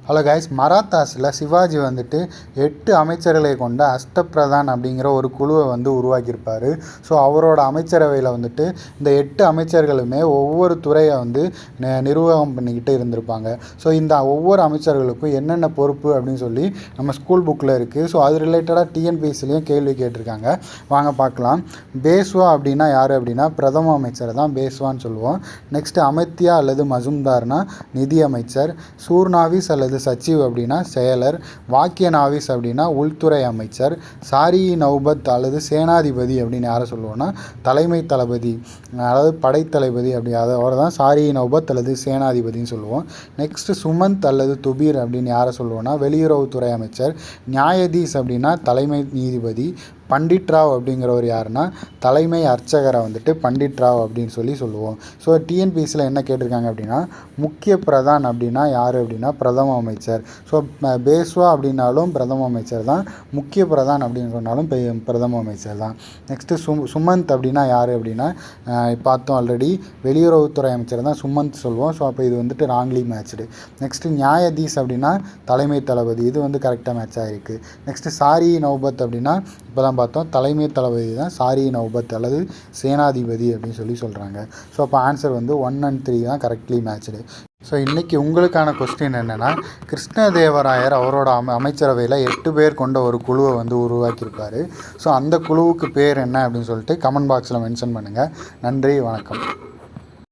Hello guys, மராத்தாஸில் Sivaji வந்துட்டு 8 அமைச்சர்களை கொண்ட அஷ்டபிரதான் அப்படிங்கிற ஒரு குழுவை உருவாக்கியிருப்பார். ஸோ அவரோட அமைச்சரவையில் வந்துட்டு இந்த 8 அமைச்சர்களுமே ஒவ்வொரு துறையை நிர்வாகம் பண்ணிக்கிட்டு இருந்திருப்பாங்க. ஸோ இந்த ஒவ்வொரு அமைச்சர்களுக்கும் என்னென்ன பொறுப்பு அப்படின்னு சொல்லி நம்ம ஸ்கூல் புக்கில் இருக்குது. ஸோ அது ரிலேட்டடாக டிஎன்பிஎஸ்சிலையும் கேள்வி கேட்டிருக்காங்க. வாங்க பார்க்கலாம். பேஸ்வா அப்படின்னா யார் அப்படின்னா பிரதம அமைச்சர் தான் பேஸ்வான்னு சொல்லுவோம். நெக்ஸ்ட்டு அமித்யா அல்லது மஜும்தார்னா நிதி அமைச்சர். சூர்நாவிஸ் அல்லது சச்சிவ் அப்படின்னா செயலர். வாக்கிய நாவிஸ் அப்படின்னா உள்துறை அமைச்சர். சாரி நௌபத் அல்லது சேனாதிபதி அப்படின்னு யாரை சொல்லுவோம்னா தலைமை தளபதி, அதாவது படைத்தளபதி அப்படி அவர் தான் சாரி நௌபத் அல்லது சேனாதிபதினு சொல்லுவோம். நெக்ஸ்ட்டு சுமந்த் அல்லது துபீர் அப்படின்னு யாரை சொல்லுவோம்னா வெளியுறவுத்துறை அமைச்சர். நியாயதீஸ் அப்படின்னா தலைமை நீதிபதி. பண்டிட் ராவ் அப்படிங்கிறவர் யாருன்னா தலைமை அர்ச்சகரை பண்டிட் ராவ் அப்படின்னு சொல்லுவோம். ஸோ டிஎன்பிஎஸ்சியில் என்ன கேட்டிருக்காங்க அப்படின்னா முக்கிய பிரதான் அப்படின்னா யார் அப்படின்னா பிரதம அமைச்சர். ஸோ பேஸ்வா அப்படின்னாலும் பிரதம அமைச்சர் தான், முக்கிய பிரதான் அப்படின்னு சொன்னாலும் பிரதம அமைச்சர் தான். நெக்ஸ்ட்டு சுமந்த் அப்படின்னா யார் அப்படின்னா பார்த்தோம் ஆல்ரெடி, வெளியுறவுத்துறை அமைச்சர் தான் சுமந்த் சொல்லுவோம். ஸோ அப்போ இது ராங்லி மேட்ச்டு. நெக்ஸ்ட்டு நியாயதீஸ் அப்படின்னா தலைமை தளபதி, இது கரெக்டாக மேட்ச் ஆகிருக்கு. நெக்ஸ்ட்டு சாரி நௌபத் அப்படின்னா இப்போ தான் பார்த்தோம், தலைமை தளபதி தான் சாரி நௌபத் அல்லது சேனாதிபதி அப்படின்னு சொல்கிறாங்க. ஸோ அப்போ ஆன்சர் 1 and 3 தான் கரெக்ட்லி மேட்ச்டு. ஸோ இன்றைக்கி உங்களுக்கான கொஸ்டின் என்னென்னா, கிருஷ்ணதேவராயர் அவரோட அமைச்சரவையில் 8 பேர் கொண்ட ஒரு குழுவை உருவாக்கியிருப்பார். ஸோ அந்த குழுவுக்கு பேர் என்ன அப்படின்னு சொல்லிட்டு கமெண்ட் பாக்ஸில் மென்ஷன் பண்ணுங்கள். நன்றி, வணக்கம்.